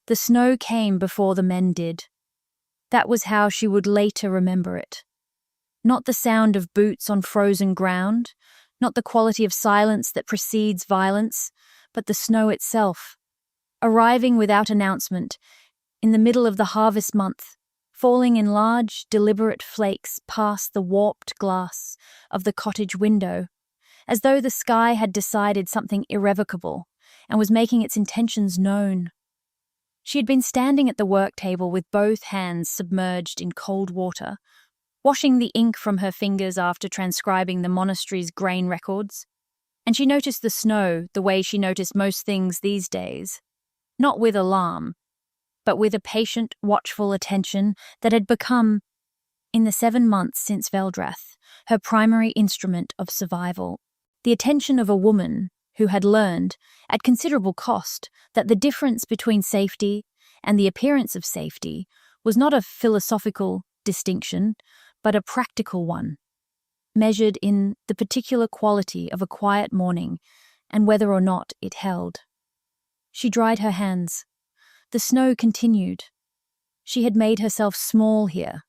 The snow came before the men did. That was how she would later remember it. Not the sound of boots on frozen ground, not the quality of silence that precedes violence, but the snow itself, arriving without announcement, in the middle of the harvest month, falling in large, deliberate flakes past the warped glass of the cottage window, as though the sky had decided something irrevocable and was making its intentions known. She had been standing at the work table with both hands submerged in cold water, washing the ink from her fingers after transcribing the monastery's grain records, and she noticed the snow the way she noticed most things these days, not with alarm, but with a patient, watchful attention that had become, in the 7 months since Veldrath, her primary instrument of survival. The attention of a woman who had learned, at considerable cost, that the difference between safety and the appearance of safety was not a philosophical distinction, but a practical one, measured in the particular quality of a quiet morning and whether or not it held. She dried her hands. The snow continued. She had made herself small here.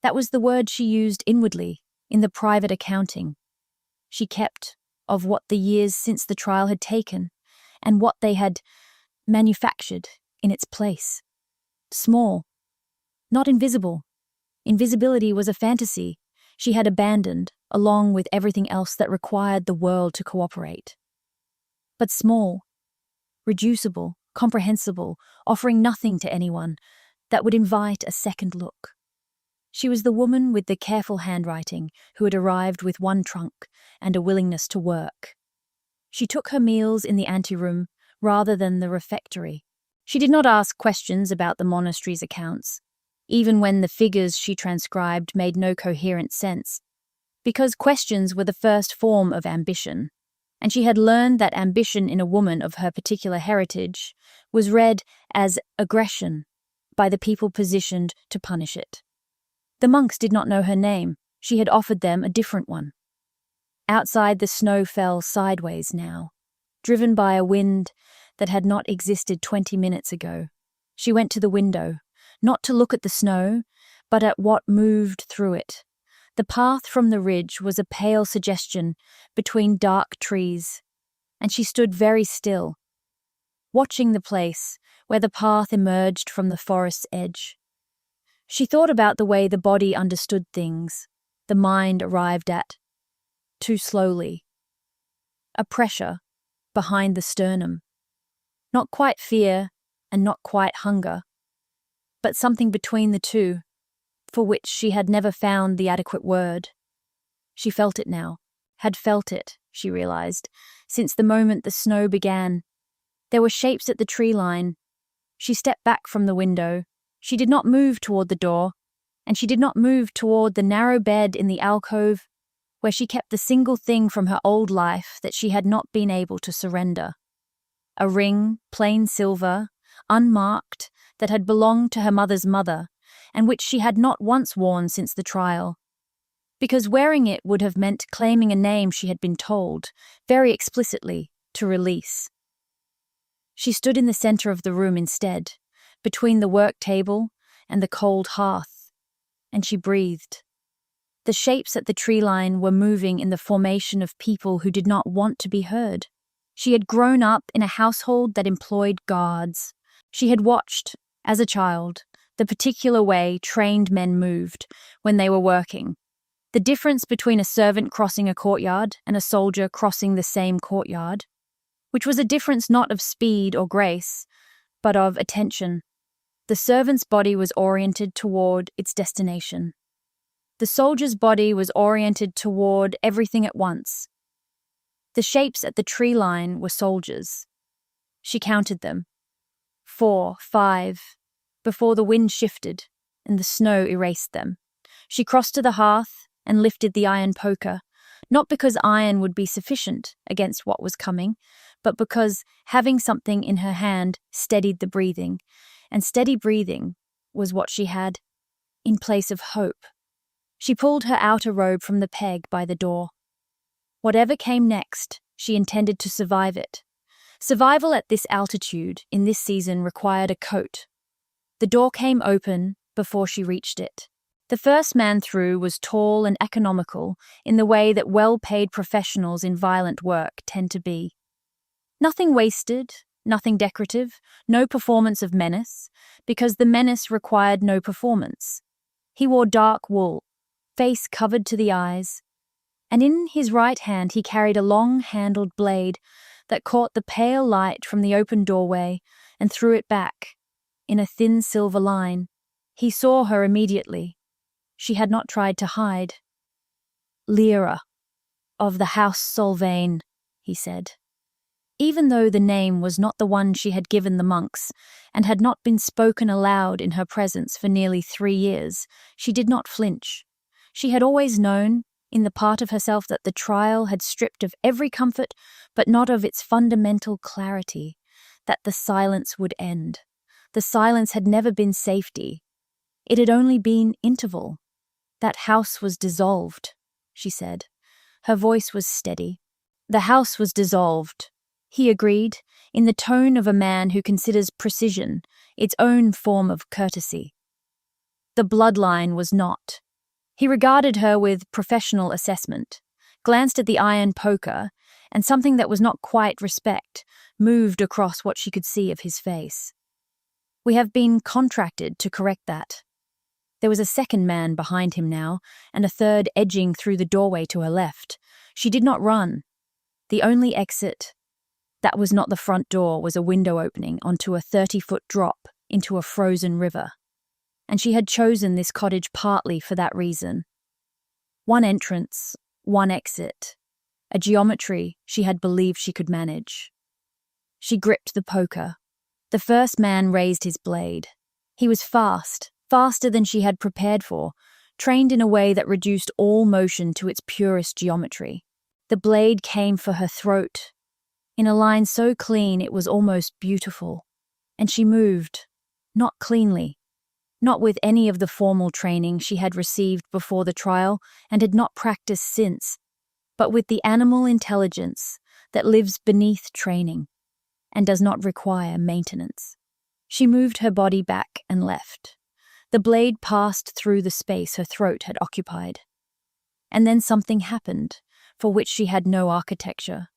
That was the word she used inwardly, in the private accounting she kept of what the years since the trial had taken, and what they had manufactured in its place. Small. Not invisible. Invisibility was a fantasy she had abandoned, along with everything else that required the world to cooperate. But small. Reducible. Comprehensible. Offering nothing to anyone that would invite a second look. She was the woman with the careful handwriting who had arrived with one trunk and a willingness to work. She took her meals in the anteroom rather than the refectory. She did not ask questions about the monastery's accounts, even when the figures she transcribed made no coherent sense, because questions were the first form of ambition, and she had learned that ambition in a woman of her particular heritage was read as aggression by the people positioned to punish it. The monks did not know her name. She had offered them a different one. Outside, the snow fell sideways now, driven by a wind that had not existed 20 minutes ago. She went to the window, not to look at the snow, but at what moved through it. The path from the ridge was a pale suggestion between dark trees, and she stood very still, watching the place where the path emerged from the forest's edge. She thought about the way the body understood things, the mind arrived at, too slowly. A pressure behind the sternum. Not quite fear and not quite hunger, but something between the two, for which she had never found the adequate word. She felt it now, had felt it, she realized, since the moment the snow began. There were shapes at the tree line. She stepped back from the window. She did not move toward the door, and she did not move toward the narrow bed in the alcove where she kept the single thing from her old life that she had not been able to surrender. A ring, plain silver, unmarked, that had belonged to her mother's mother, and which she had not once worn since the trial, because wearing it would have meant claiming a name she had been told, very explicitly, to release. She stood in the center of the room instead, between the work table and the cold hearth, and she breathed. The shapes at the tree line were moving in the formation of people who did not want to be heard. She had grown up in a household that employed guards. She had watched, as a child, the particular way trained men moved when they were working. The difference between a servant crossing a courtyard and a soldier crossing the same courtyard, which was a difference not of speed or grace, but of attention. The servant's body was oriented toward its destination. The soldier's body was oriented toward everything at once. The shapes at the tree line were soldiers. She counted them. 4, 5, before the wind shifted and the snow erased them. She crossed to the hearth and lifted the iron poker, not because iron would be sufficient against what was coming, but because having something in her hand steadied the breathing, and steady breathing was what she had in place of hope. She pulled her outer robe from the peg by the door. Whatever came next, she intended to survive it. Survival at this altitude, in this season, required a coat. The door came open before she reached it. The first man through was tall and economical in the way that well-paid professionals in violent work tend to be. Nothing wasted, nothing decorative, no performance of menace, because the menace required no performance. He wore dark wool, face covered to the eyes, and in his right hand he carried a long-handled blade that caught the pale light from the open doorway and threw it back, in a thin silver line. He saw her immediately. She had not tried to hide. "Lira of the House Solvaine," he said. Even though the name was not the one she had given the monks, and had not been spoken aloud in her presence for nearly 3 years, she did not flinch. She had always known, in the part of herself that the trial had stripped of every comfort, but not of its fundamental clarity, that the silence would end. The silence had never been safety. It had only been interval. "That house was dissolved," she said. Her voice was steady. "The house was dissolved," he agreed, in the tone of a man who considers precision its own form of courtesy. "The bloodline was not." He regarded her with professional assessment, glanced at the iron poker, and something that was not quite respect moved across what she could see of his face. "We have been contracted to correct that." There was a second man behind him now, and a third edging through the doorway to her left. She did not run. The only exit that was not the front door was a window opening onto a 30-foot drop into a frozen river. And she had chosen this cottage partly for that reason. One entrance, one exit, a geometry she had believed she could manage. She gripped the poker. The first man raised his blade. He was fast, faster than she had prepared for, trained in a way that reduced all motion to its purest geometry. The blade came for her throat, in a line so clean it was almost beautiful, and she moved, not cleanly, not with any of the formal training she had received before the trial and had not practiced since, but with the animal intelligence that lives beneath training and does not require maintenance. She moved her body back and left. The blade passed through the space her throat had occupied. And then something happened, for which she had no architecture.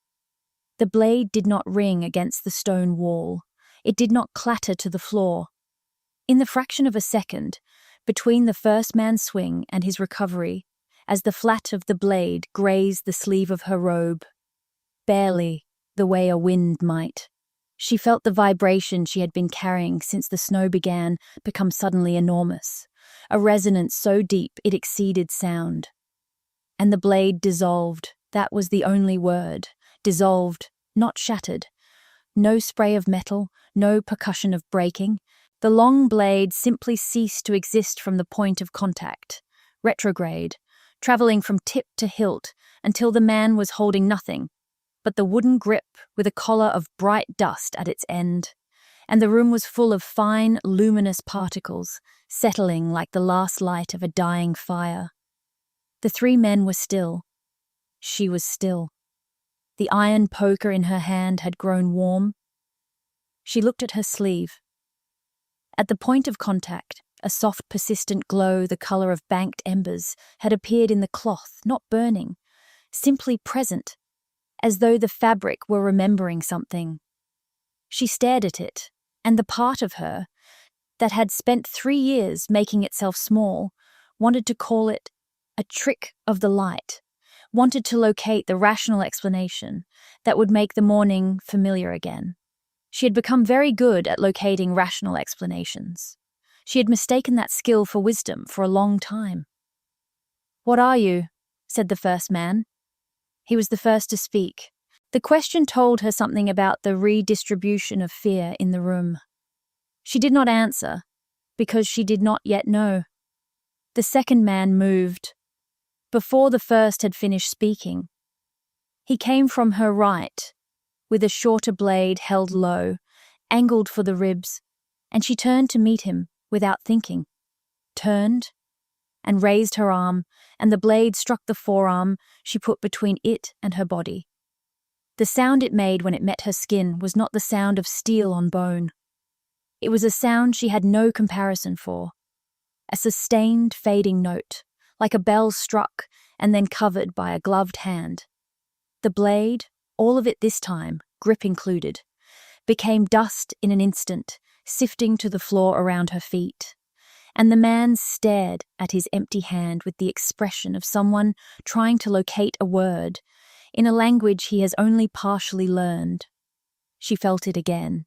The blade did not ring against the stone wall. It did not clatter to the floor. In the fraction of a second, between the first man's swing and his recovery, as the flat of the blade grazed the sleeve of her robe, barely, the way a wind might, she felt the vibration she had been carrying since the snow began become suddenly enormous, a resonance so deep it exceeded sound. And the blade dissolved, that was the only word, dissolved, not shattered. No spray of metal, no percussion of breaking. The long blade simply ceased to exist from the point of contact, retrograde, travelling from tip to hilt until the man was holding nothing but the wooden grip with a collar of bright dust at its end, and the room was full of fine, luminous particles, settling like the last light of a dying fire. The 3 men were still. She was still. The iron poker in her hand had grown warm. She looked at her sleeve. At the point of contact, a soft, persistent glow the colour of banked embers had appeared in the cloth, not burning, simply present, as though the fabric were remembering something. She stared at it, and the part of her that had spent 3 years making itself small wanted to call it a trick of the light, wanted to locate the rational explanation that would make the morning familiar again. She had become very good at locating rational explanations. She had mistaken that skill for wisdom for a long time. "What are you?" said the first man. He was the first to speak. The question told her something about the redistribution of fear in the room. She did not answer, because she did not yet know. The second man moved, before the first had finished speaking. He came from her right, with a shorter blade held low, angled for the ribs, and she turned to meet him without thinking. Turned, and raised her arm, and the blade struck the forearm she put between it and her body. The sound it made when it met her skin was not the sound of steel on bone. It was a sound she had no comparison for. A sustained, fading note, like a bell struck and then covered by a gloved hand. The blade, all of it this time, grip included, became dust in an instant, sifting to the floor around her feet. And the man stared at his empty hand with the expression of someone trying to locate a word in a language he has only partially learned. She felt it again,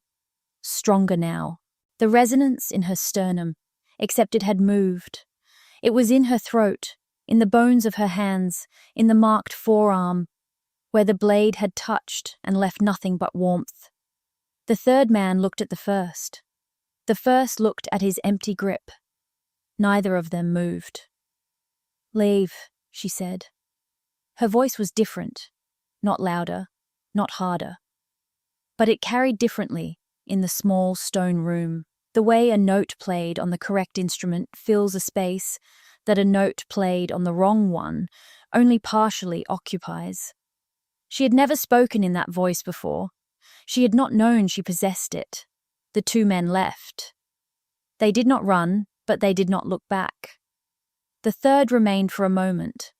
stronger now. The resonance in her sternum, except it had moved. It was in her throat, in the bones of her hands, in the marked forearm, where the blade had touched and left nothing but warmth. The third man looked at the first. The first looked at his empty grip. Neither of them moved. "Leave," she said. Her voice was different, not louder, not harder. But it carried differently in the small stone room, the way a note played on the correct instrument fills a space that a note played on the wrong one only partially occupies. She had never spoken in that voice before. She had not known she possessed it. The two men left. They did not run, but they did not look back. The third remained for a moment.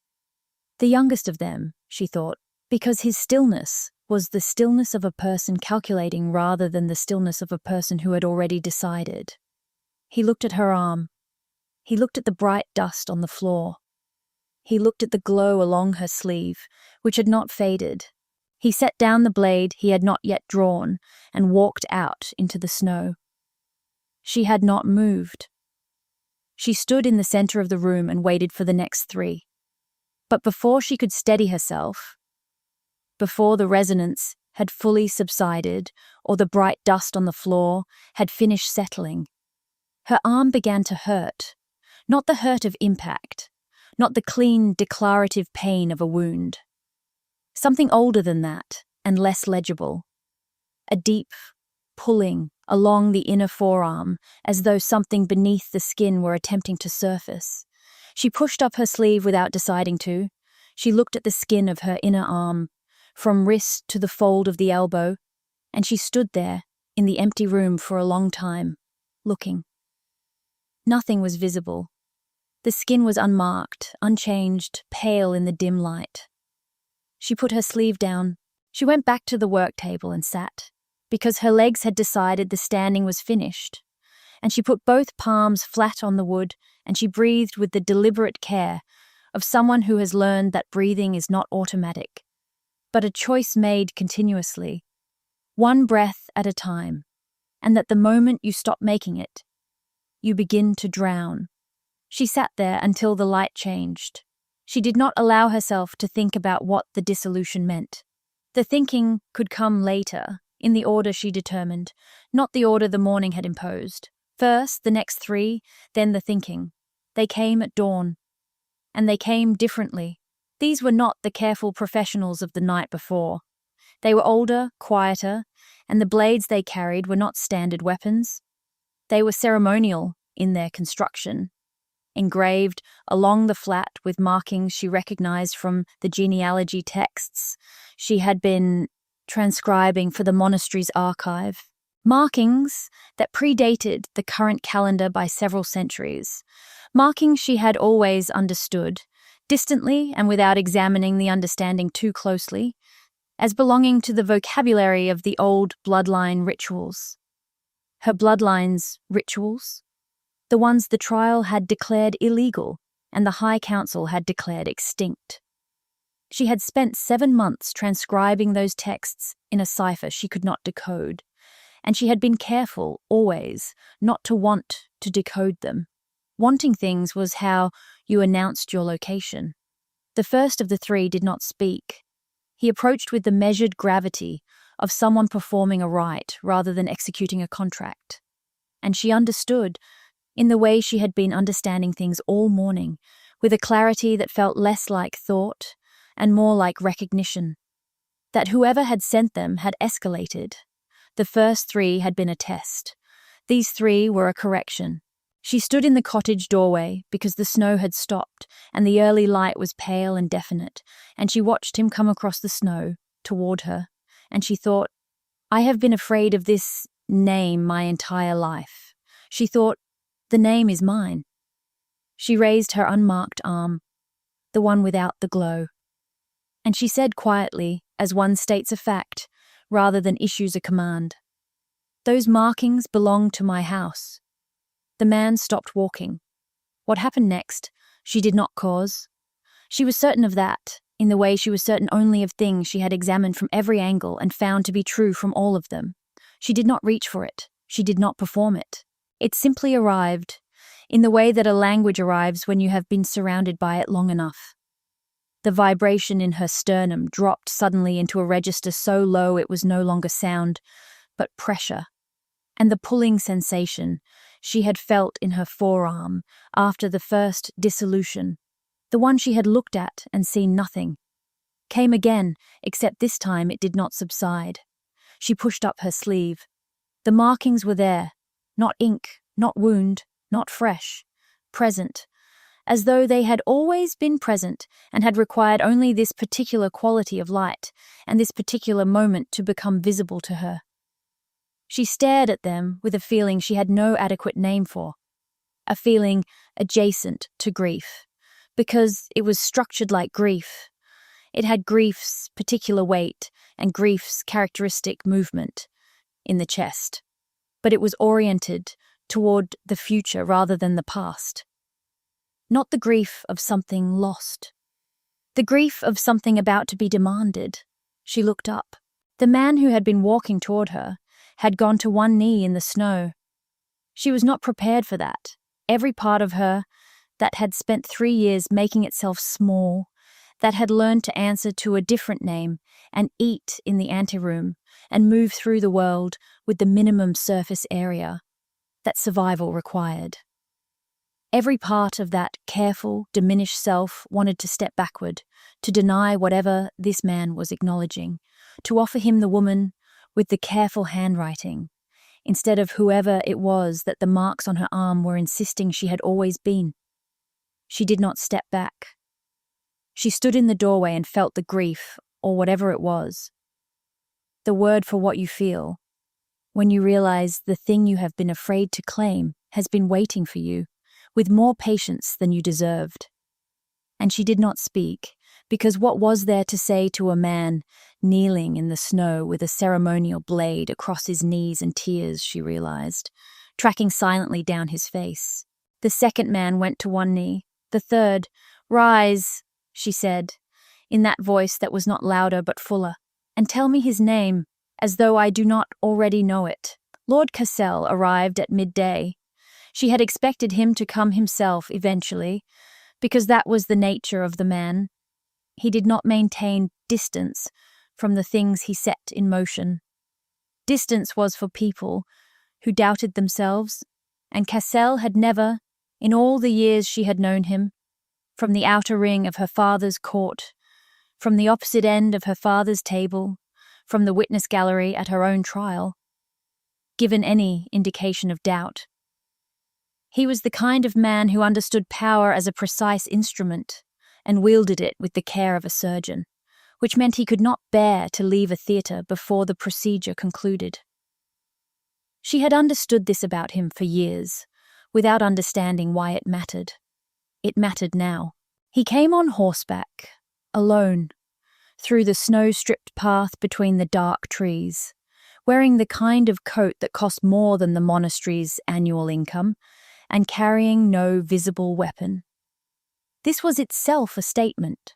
The youngest of them, she thought, because his stillness was the stillness of a person calculating rather than the stillness of a person who had already decided. He looked at her arm. He looked at the bright dust on the floor. He looked at the glow along her sleeve, which had not faded. He set down the blade he had not yet drawn and walked out into the snow. She had not moved. She stood in the center of the room and waited for the next three. But before she could steady herself, before the resonance had fully subsided or the bright dust on the floor had finished settling, her arm began to hurt, not the hurt of impact, not the clean, declarative pain of a wound. Something older than that and less legible. A deep pulling along the inner forearm, as though something beneath the skin were attempting to surface. She pushed up her sleeve without deciding to. She looked at the skin of her inner arm, from wrist to the fold of the elbow, and she stood there, in the empty room for a long time, looking. Nothing was visible. The skin was unmarked, unchanged, pale in the dim light. She put her sleeve down. She went back to the work table and sat, because her legs had decided the standing was finished, and she put both palms flat on the wood, and she breathed with the deliberate care of someone who has learned that breathing is not automatic, but a choice made continuously, one breath at a time, and that the moment you stop making it, you begin to drown. She sat there until the light changed. She did not allow herself to think about what the dissolution meant. The thinking could come later, in the order she determined, not the order the morning had imposed. First, the next three, then the thinking. They came at dawn. And they came differently. These were not the careful professionals of the night before. They were older, quieter, and the blades they carried were not standard weapons. They were ceremonial in their construction, engraved along the flat with markings she recognized from the genealogy texts she had been transcribing for the monastery's archive. Markings that predated the current calendar by several centuries. Markings she had always understood, distantly and without examining the understanding too closely, as belonging to the vocabulary of the old bloodline rituals. Her bloodline's rituals? The ones the trial had declared illegal and the High Council had declared extinct. She had spent 7 months transcribing those texts in a cipher she could not decode, and she had been careful, always, not to want to decode them. Wanting things was how you announced your location. The first of the three did not speak. He approached with the measured gravity of someone performing a rite rather than executing a contract. And she understood, in the way she had been understanding things all morning, with a clarity that felt less like thought and more like recognition, that whoever had sent them had escalated. The first three had been a test. These three were a correction. She stood in the cottage doorway because the snow had stopped and the early light was pale and definite, and she watched him come across the snow toward her. and she thought, I have been afraid of this name my entire life. She thought, the name is mine. She raised her unmarked arm, the one without the glow, and she said quietly, as one states a fact, rather than issues a command, those markings belong to my house. The man stopped walking. What happened next, she did not cause. She was certain of that, in the way she was certain only of things she had examined from every angle and found to be true from all of them. She did not reach for it. She did not perform it. It simply arrived, in the way that a language arrives when you have been surrounded by it long enough. The vibration in her sternum dropped suddenly into a register so low it was no longer sound, but pressure, and the pulling sensation she had felt in her forearm after the first dissolution, the one she had looked at and seen nothing, came again, except this time it did not subside. She pushed up her sleeve. The markings were there, not ink, not wound, not fresh, present, as though they had always been present and had required only this particular quality of light and this particular moment to become visible to her. She stared at them with a feeling she had no adequate name for, a feeling adjacent to grief, because it was structured like grief. It had grief's particular weight and grief's characteristic movement in the chest, but it was oriented toward the future rather than the past. Not the grief of something lost. The grief of something about to be demanded. She looked up. The man who had been walking toward her had gone to one knee in the snow. She was not prepared for that. Every part of her that had spent 3 years making itself small, that had learned to answer to a different name and eat in the anteroom and move through the world with the minimum surface area that survival required. Every part of that careful, diminished self wanted to step backward, to deny whatever this man was acknowledging, to offer him the woman with the careful handwriting, instead of whoever it was that the marks on her arm were insisting she had always been. She did not step back. She stood in the doorway and felt the grief, or whatever it was. The word for what you feel, when you realize the thing you have been afraid to claim has been waiting for you, with more patience than you deserved. And she did not speak, because what was there to say to a man kneeling in the snow with a ceremonial blade across his knees and tears, she realized, tracking silently down his face. The second man went to one knee. The third, rise, she said, in that voice that was not louder but fuller, and tell me his name, as though I do not already know it. Lord Cassel arrived at midday. She had expected him to come himself eventually, because that was the nature of the man. He did not maintain distance from the things he set in motion. Distance was for people who doubted themselves, and Cassel had never, in all the years she had known him, from the outer ring of her father's court, from the opposite end of her father's table, from the witness gallery at her own trial, given any indication of doubt. He was the kind of man who understood power as a precise instrument and wielded it with the care of a surgeon, which meant he could not bear to leave a theatre before the procedure concluded. She had understood this about him for years, without understanding why it mattered. It mattered now. He came on horseback, alone, through the snow-stripped path between the dark trees, wearing the kind of coat that cost more than the monastery's annual income, and carrying no visible weapon. This was itself a statement.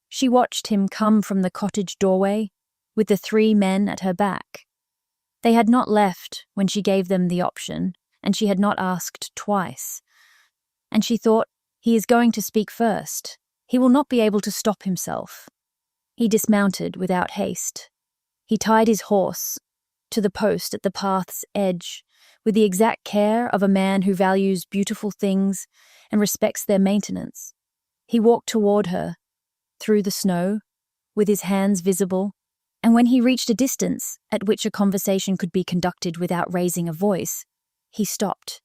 She watched him come from the cottage doorway, with the 3 men at her back. They had not left when she gave them the option, and she had not asked twice. And she thought, he is going to speak first. He will not be able to stop himself. He dismounted without haste. He tied his horse to the post at the path's edge, with the exact care of a man who values beautiful things and respects their maintenance. He walked toward her, through the snow, with his hands visible, and when he reached a distance at which a conversation could be conducted without raising a voice, he stopped.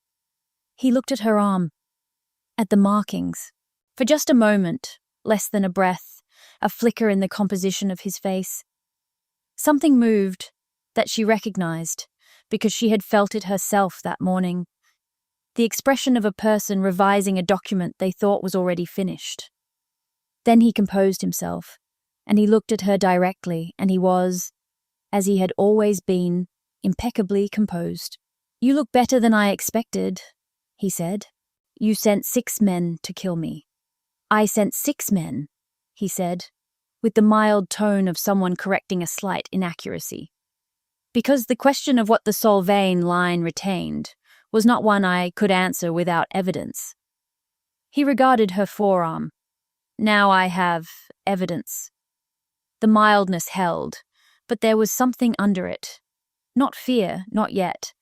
He looked at her arm, at the markings. For just a moment, less than a breath, a flicker in the composition of his face. Something moved that she recognized because she had felt it herself that morning. The expression of a person revising a document they thought was already finished. Then he composed himself, and he looked at her directly, and he was, as he had always been, impeccably composed. "You look better than I expected," he said. "You sent 6 men to kill me." "I sent 6 men," he said, with the mild tone of someone correcting a slight inaccuracy. Because the question of what the Solvaine line retained was not one I could answer without evidence. He regarded her forearm. "Now I have evidence." The mildness held, but there was something under it. Not fear, not yet,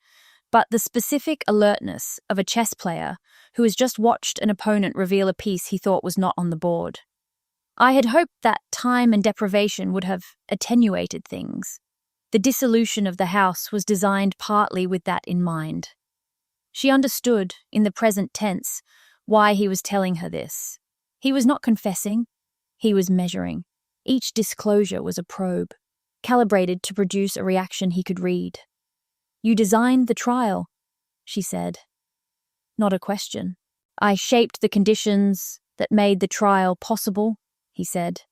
but the specific alertness of a chess player who has just watched an opponent reveal a piece he thought was not on the board. I had hoped that time and deprivation would have attenuated things. The dissolution of the house was designed partly with that in mind. She understood, in the present tense, why he was telling her this. He was not confessing, he was measuring. Each disclosure was a probe, calibrated to produce a reaction he could read. "You designed the trial," she said. Not a question. "I shaped the conditions that made the trial possible," he said.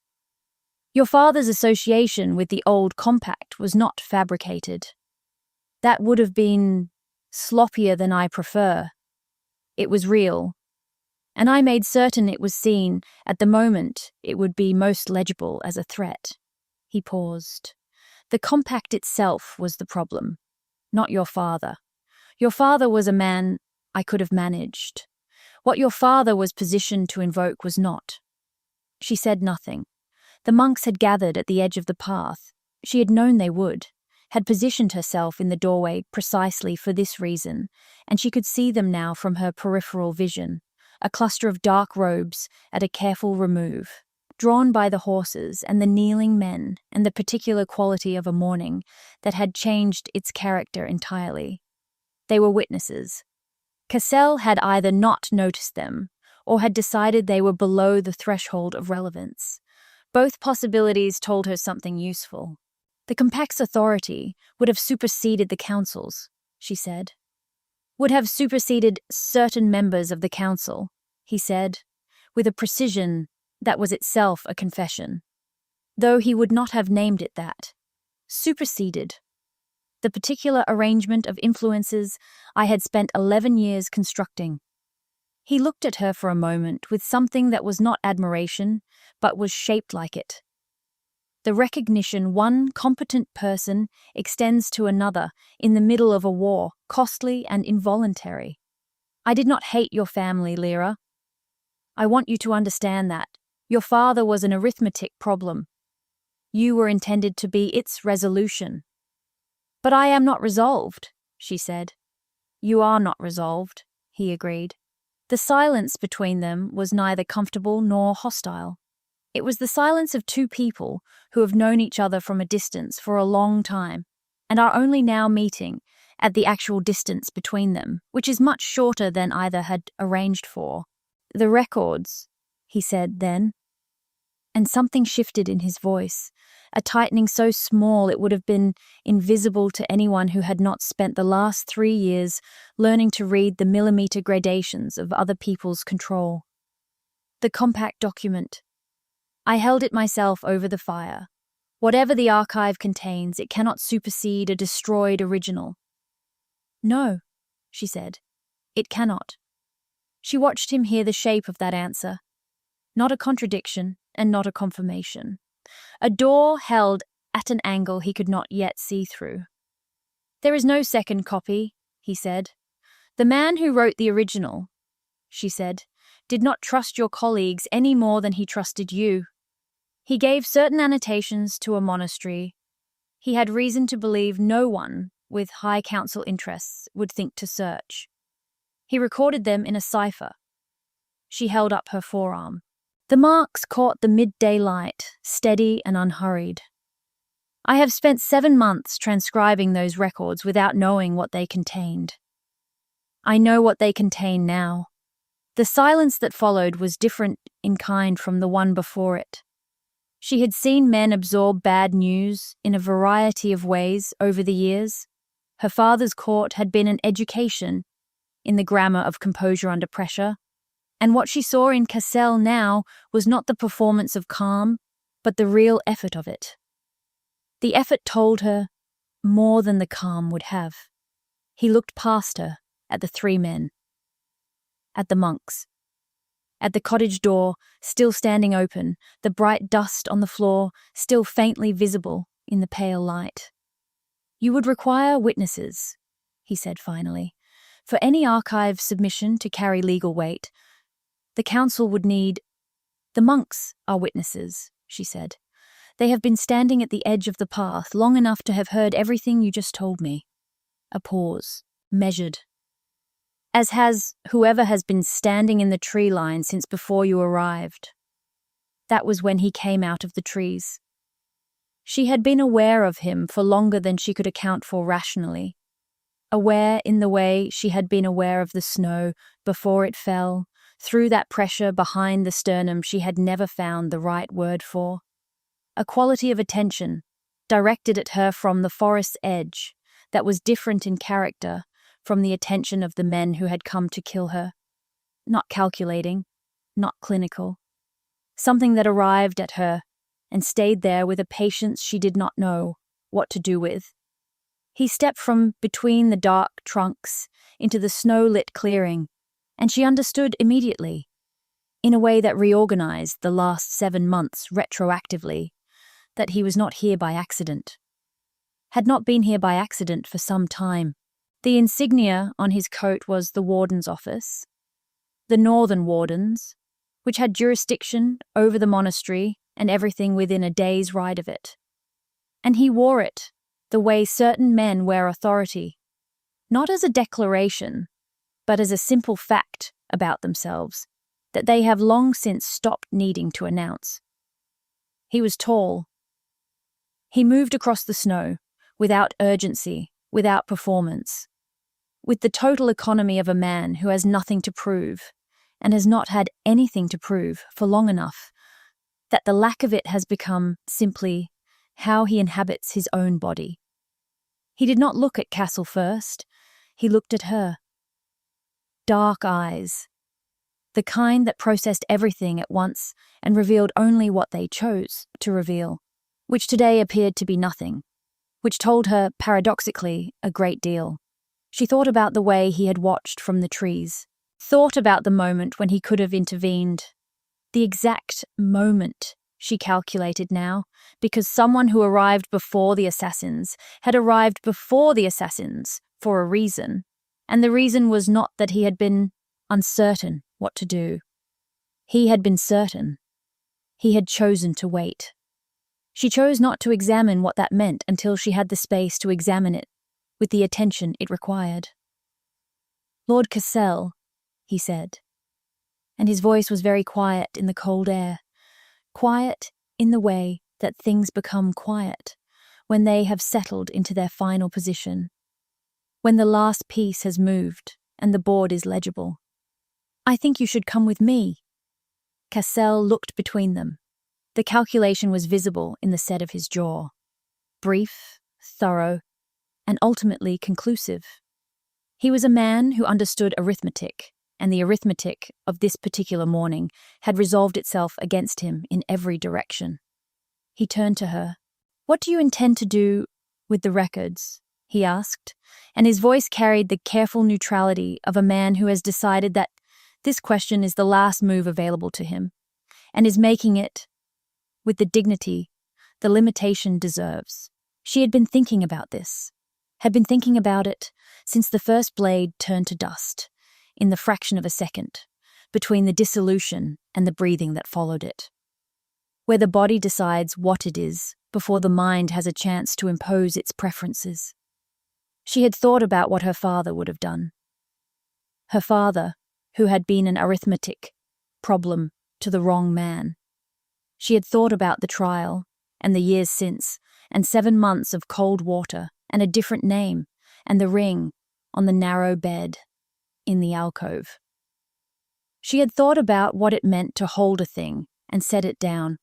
"Your father's association with the old compact was not fabricated. That would have been sloppier than I prefer. It was real, and I made certain it was seen at the moment it would be most legible as a threat." He paused. "The compact itself was the problem, not your father. Your father was a man I could have managed. What your father was positioned to invoke was not." She said nothing. The monks had gathered at the edge of the path. She had known they would, had positioned herself in the doorway precisely for this reason, and she could see them now from her peripheral vision, a cluster of dark robes at a careful remove, drawn by the horses and the kneeling men and the particular quality of a morning that had changed its character entirely. They were witnesses. Cassel had either not noticed them or had decided they were below the threshold of relevance. Both possibilities told her something useful. The compact's authority would have superseded the council's, she said. Would have superseded certain members of the council, he said, with a precision that was itself a confession, though he would not have named it that. Superseded. The particular arrangement of influences I had spent 11 years constructing. He looked at her for a moment with something that was not admiration, but was shaped like it. The recognition one competent person extends to another in the middle of a war, costly and involuntary. I did not hate your family, Lira. I want you to understand that. Your father was an arithmetic problem. You were intended to be its resolution. But I am not resolved, she said. You are not resolved, he agreed. The silence between them was neither comfortable nor hostile. It was the silence of two people who have known each other from a distance for a long time and are only now meeting at the actual distance between them, which is much shorter than either had arranged for. The records, he said then, and something shifted in his voice, a tightening so small it would have been invisible to anyone who had not spent the last 3 years learning to read the millimeter gradations of other people's control. The compact document. I held it myself over the fire. Whatever the archive contains, it cannot supersede a destroyed original. No, she said. It cannot. She watched him hear the shape of that answer. Not a contradiction, and not a confirmation. A door held at an angle he could not yet see through. There is no second copy, he said. The man who wrote the original, she said, did not trust your colleagues any more than he trusted you. He gave certain annotations to a monastery. He had reason to believe no one with high council interests would think to search. He recorded them in a cipher. She held up her forearm. The marks caught the midday light, steady and unhurried. I have spent 7 months transcribing those records without knowing what they contained. I know what they contain now. The silence that followed was different in kind from the one before it. She had seen men absorb bad news in a variety of ways over the years. Her father's court had been an education in the grammar of composure under pressure, and what she saw in Cassel now was not the performance of calm, but the real effort of it. The effort told her more than the calm would have. He looked past her at the three men, at the monks, at the cottage door still standing open, the bright dust on the floor still faintly visible in the pale light. "You would require witnesses," he said finally. "For any archive submission to carry legal weight, the council would need—" "The monks are witnesses," she said. "They have been standing at the edge of the path long enough to have heard everything you just told me." A pause, measured. "As has whoever has been standing in the tree line since before you arrived." That was when he came out of the trees. She had been aware of him for longer than she could account for rationally. Aware in the way she had been aware of the snow before it fell, through that pressure behind the sternum she had never found the right word for. A quality of attention, directed at her from the forest's edge, that was different in character from the attention of the men who had come to kill her. Not calculating, not clinical. Something that arrived at her and stayed there with a patience she did not know what to do with. He stepped from between the dark trunks into the snow-lit clearing, and she understood immediately, in a way that reorganized the last 7 months retroactively, that he was not here by accident. Had not been here by accident for some time. The insignia on his coat was the warden's office, the northern warden's, which had jurisdiction over the monastery and everything within a day's ride of it. And he wore it the way certain men wear authority, not as a declaration, but as a simple fact about themselves that they have long since stopped needing to announce. He was tall. He moved across the snow, without urgency, without performance, with the total economy of a man who has nothing to prove, and has not had anything to prove for long enough, that the lack of it has become simply how he inhabits his own body. He did not look at Castle first, he looked at her. Dark eyes, the kind that processed everything at once and revealed only what they chose to reveal, which today appeared to be nothing, which told her, paradoxically, a great deal. She thought about the way he had watched from the trees, thought about the moment when he could have intervened. The exact moment, she calculated now, because someone who arrived before the assassins had arrived before the assassins for a reason, and the reason was not that he had been uncertain what to do. He had been certain. He had chosen to wait. She chose not to examine what that meant until she had the space to examine it with the attention it required. "Lord Cassel," he said, and his voice was very quiet in the cold air, quiet in the way that things become quiet when they have settled into their final position, when the last piece has moved and the board is legible. "I think you should come with me." Cassel looked between them. The calculation was visible in the set of his jaw. Brief, thorough, and ultimately conclusive. He was a man who understood arithmetic, and the arithmetic of this particular morning had resolved itself against him in every direction. He turned to her. "What do you intend to do with the records?" he asked, and his voice carried the careful neutrality of a man who has decided that this question is the last move available to him, and is making it with the dignity the limitation deserves. She had been thinking about this, had been thinking about it since the first blade turned to dust, in the fraction of a second, between the dissolution and the breathing that followed it, where the body decides what it is before the mind has a chance to impose its preferences. She had thought about what her father would have done. Her father, who had been an arithmetic problem to the wrong man. She had thought about the trial, and the years since, and 7 months of cold water, and a different name, and the ring on the narrow bed in the alcove. She had thought about what it meant to hold a thing and set it down,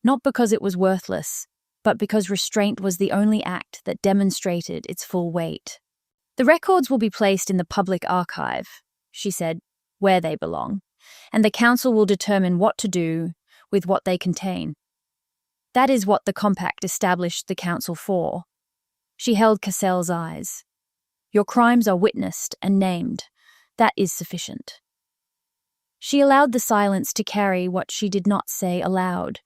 not because it was worthless, but because restraint was the only act that demonstrated its full weight. "The records will be placed in the public archive," she said, "where they belong, and the council will determine what to do with what they contain. That is what the compact established the council for." She held Cassell's eyes. "Your crimes are witnessed and named. That is sufficient." She allowed the silence to carry what she did not say aloud,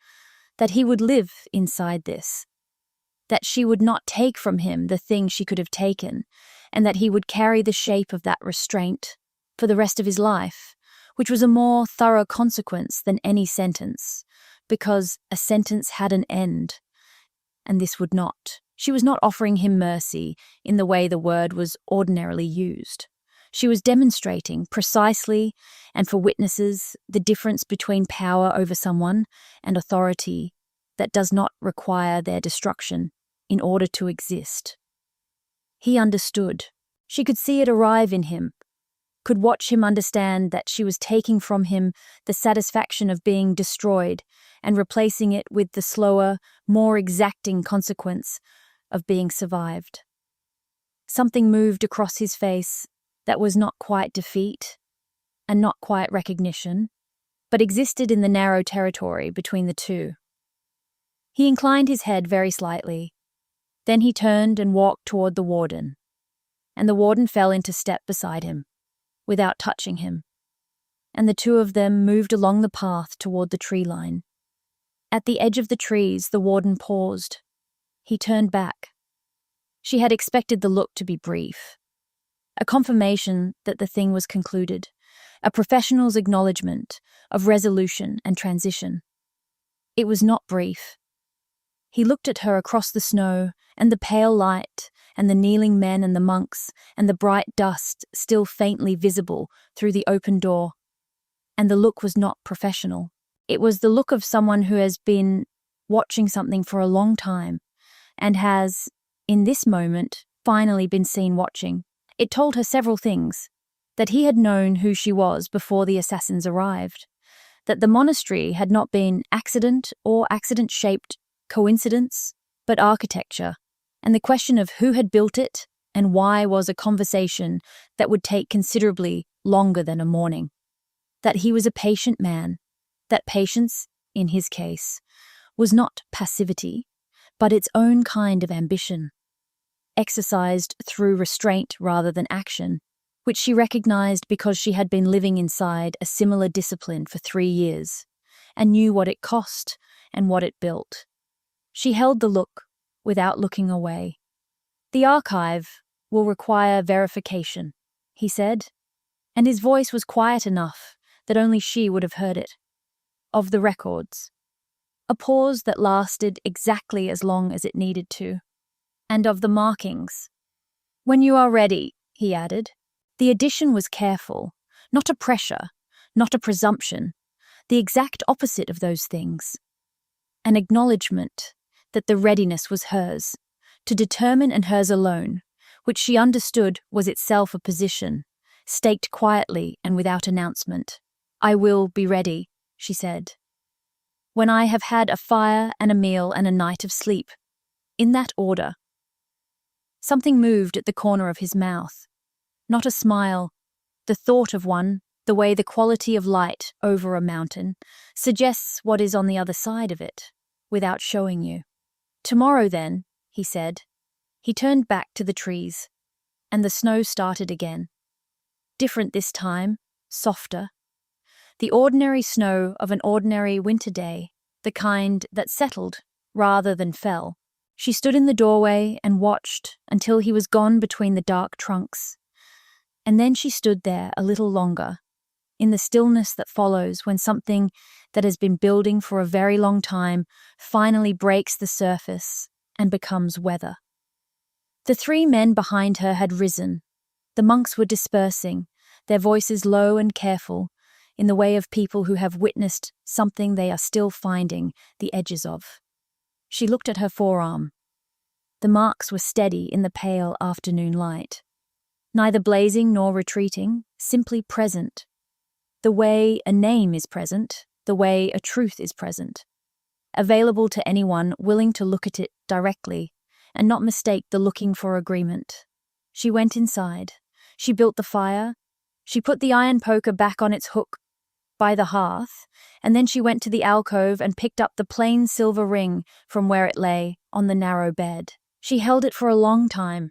that he would live inside this, that she would not take from him the thing she could have taken, and that he would carry the shape of that restraint for the rest of his life, which was a more thorough consequence than any sentence, because a sentence had an end, and this would not. She was not offering him mercy in the way the word was ordinarily used. She was demonstrating precisely, and for witnesses, the difference between power over someone and authority that does not require their destruction in order to exist. He understood. She could see it arrive in him, could watch him understand that she was taking from him the satisfaction of being destroyed and replacing it with the slower, more exacting consequence of being survived. Something moved across his face that was not quite defeat and not quite recognition, but existed in the narrow territory between the two. He inclined his head very slightly. Then he turned and walked toward the warden, and the warden fell into step beside him, without touching him, and the two of them moved along the path toward the tree line. At the edge of the trees, the warden paused. He turned back. She had expected the look to be brief, a confirmation that the thing was concluded, a professional's acknowledgement of resolution and transition. It was not brief. He looked at her across the snow and the pale light and the kneeling men and the monks and the bright dust still faintly visible through the open door. And the look was not professional. It was the look of someone who has been watching something for a long time and has, in this moment, finally been seen watching. It told her several things: that he had known who she was before the assassins arrived, that the monastery had not been accident or accident-shaped coincidence, but architecture, and the question of who had built it and why was a conversation that would take considerably longer than a morning. That he was a patient man, that patience, in his case, was not passivity, but its own kind of ambition, exercised through restraint rather than action, which she recognized because she had been living inside a similar discipline for 3 years, and knew what it cost and what it built. She held the look without looking away. "The archive will require verification," he said, and his voice was quiet enough that only she would have heard it. "Of the records." A pause that lasted exactly as long as it needed to. "And of the markings." "When you are ready," he added. The addition was careful, not a pressure, not a presumption, the exact opposite of those things. An acknowledgement that the readiness was hers, to determine and hers alone, which she understood was itself a position, staked quietly and without announcement. "I will be ready," she said, "when I have had a fire and a meal and a night of sleep. In that order." Something moved at the corner of his mouth. Not a smile, the thought of one, the way the quality of light over a mountain suggests what is on the other side of it, without showing you. "Tomorrow then," he said. He turned back to the trees, and the snow started again. Different this time, softer. The ordinary snow of an ordinary winter day, the kind that settled rather than fell. She stood in the doorway and watched until he was gone between the dark trunks. And then she stood there a little longer, in the stillness that follows when something that has been building for a very long time finally breaks the surface and becomes weather. The 3 men behind her had risen. The monks were dispersing, their voices low and careful, in the way of people who have witnessed something they are still finding the edges of. She looked at her forearm. The marks were steady in the pale afternoon light. Neither blazing nor retreating, simply present. The way a name is present, the way a truth is present. available to anyone willing to look at it directly and not mistake the looking for agreement. She went inside. She built the fire. She put the iron poker back on its hook by the hearth, and then she went to the alcove and picked up the plain silver ring from where it lay on the narrow bed. She held it for a long time.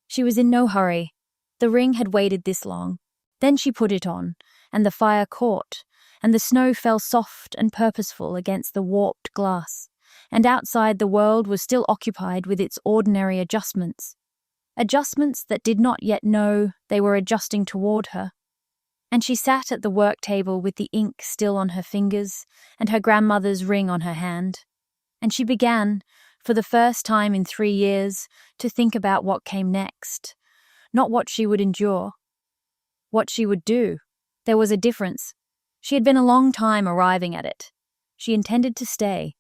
She was in no hurry. The ring had waited this long. Then she put it on, and the fire caught, and the snow fell soft and purposeful against the warped glass, and outside the world was still occupied with its ordinary adjustments. Adjustments that did not yet know they were adjusting toward her. And she sat at the work table with the ink still on her fingers and her grandmother's ring on her hand. And she began, for the first time in 3 years, to think about what came next. Not what she would endure. What she would do. There was a difference. She had been a long time arriving at it. She intended to stay.